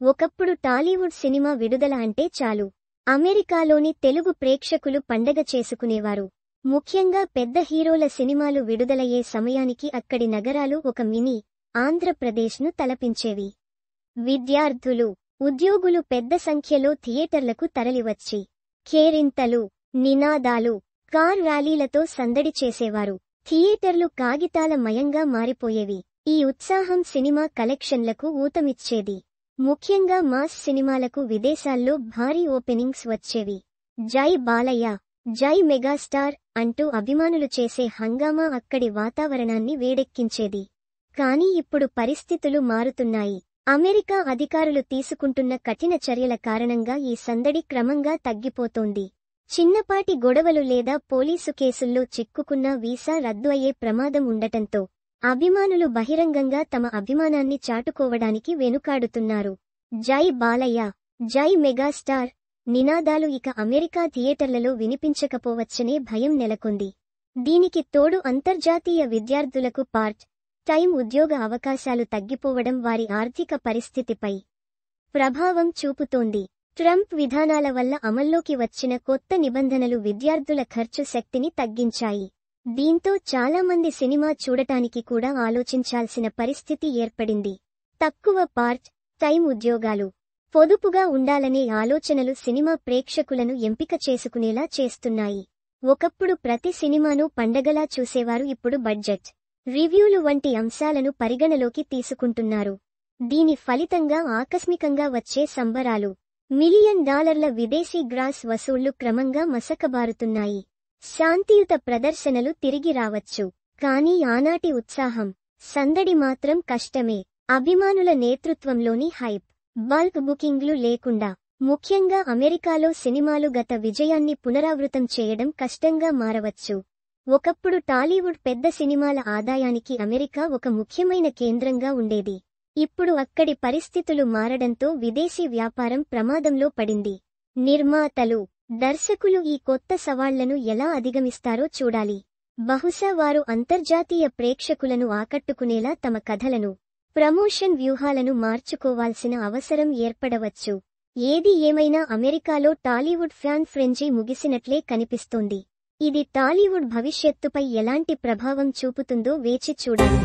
ఒకప్పుడు టాలీవుడ్ సినిమా విడుదల అంటే చాలు అమెరికాలోని తెలుగు ప్రేక్షకులు పండగ చేసుకునేవారు. ముఖ్యంగా పెద్ద హీరోల సినిమాలు విడుదలయ్యే సమయానికి అక్కడి నగరాలు ఒక మినీ ఆంధ్రప్రదేశ్ను తలపించేవి. విద్యార్థులు, ఉద్యోగులు పెద్ద సంఖ్యలో థియేటర్లకు తరలివచ్చి కేరింతలు, నినాదాలు, కార్ ర్యాలీలతో సందడి చేసేవారు. థియేటర్లు కాగితాల మయంగా మారిపోయేవి. ఈ ఉత్సాహం సినిమా కలెక్షన్లకు ఊతమిచ్చేది. ముఖ్యంగా మాస్ సినిమాలకు విదేశాల్లో భారీ ఓపెనింగ్స్ వచ్చేవి. జై బాలయ్య, జై మెగాస్టార్ అంటూ అభిమానులు చేసే హంగామా అక్కడి వాతావరణాన్ని వేడెక్కించేది. కానీ ఇప్పుడు పరిస్థితులు మారుతున్నాయి. అమెరికా అధికారులు తీసుకుంటున్న కఠిన చర్యల కారణంగా ఈ సందడి క్రమంగా తగ్గిపోతోంది. చిన్నపాటి గొడవలు లేదా పోలీసు కేసుల్లో చిక్కుకున్నా వీసా రద్దు అయ్యే ప్రమాదం ఉండటంతో అభిమానులు బహిరంగంగా తమ అభిమానాన్ని చాటుకోవడానికి వెనుకాడుతున్నారు. జై బాలయ్య, జై మెగాస్టార్ నినాదాలు ఇక అమెరికా థియేటర్లలో వినిపించకపోవచ్చనే భయం నెలకొంది. దీనికి తోడు అంతర్జాతీయ విద్యార్థులకు పార్ట్ టైం ఉద్యోగ అవకాశాలు తగ్గిపోవడం వారి ఆర్థిక పరిస్థితిపై ప్రభావం చూపుతోంది. ట్రంప్ విధానాల వల్ల అమల్లోకి వచ్చిన కొత్త నిబంధనలు విద్యార్థుల ఖర్చు శక్తిని తగ్గించాయి. దీంతో చాలామంది సినిమా చూడటానికి కూడా ఆలోచించాల్సిన పరిస్థితి ఏర్పడింది. తక్కువ పార్ట్ టైం ఉద్యోగాలు, పొదుపుగా ఉండాలనే ఆలోచనలు సినిమా ప్రేక్షకులను ఎంపిక చేసుకునేలా చేస్తున్నాయి. ఒకప్పుడు ప్రతి సినిమాను పండగలా చూసేవారు, ఇప్పుడు బడ్జెట్, రివ్యూలు వంటి అంశాలను పరిగణలోకి తీసుకుంటున్నారు. దీని ఫలితంగా ఆకస్మికంగా వచ్చే సంబరాలు, $1 మిలియన్ విదేశీ గ్రాస్ వసూళ్లు క్రమంగా మసకబారుతున్నాయి. శాంతియుత ప్రదర్శనలు తిరిగి రావచ్చు, కానీ ఆనాటి ఉత్సాహం, సందడి మాత్రం కష్టమే. అభిమానుల నేతృత్వంలోని హైప్, బల్క్ బుకింగ్లు లేకుండా ముఖ్యంగా అమెరికాలో సినిమాలు గత విజయాన్ని పునరావృతం చేయడం కష్టంగా మారవచ్చు. ఒకప్పుడు టాలీవుడ్ పెద్ద సినిమాల ఆదాయానికి అమెరికా ఒక ముఖ్యమైన కేంద్రంగా ఉండేది. ఇప్పుడు అక్కడి పరిస్థితులు మారడంతో విదేశీ వ్యాపారం ప్రమాదంలో పడింది. నిర్మాతలు, దర్శకులు ఈ కొత్త సవాళ్లను ఎలా అధిగమిస్తారో చూడాలి. బహుశా వారు అంతర్జాతీయ ప్రేక్షకులను ఆకట్టుకునేలా తమ కథలను, ప్రమోషన్ వ్యూహాలను మార్చుకోవాల్సిన అవసరం ఏర్పడవచ్చు. ఏది ఏమైనా అమెరికాలో టాలీవుడ్ ఫ్యాన్ ఫ్రెంజీ ముగిసినట్లే కనిపిస్తోంది. ఇది టాలీవుడ్ భవిష్యత్తుపై ఎలాంటి ప్రభావం చూపుతుందో వేచి చూడాలి.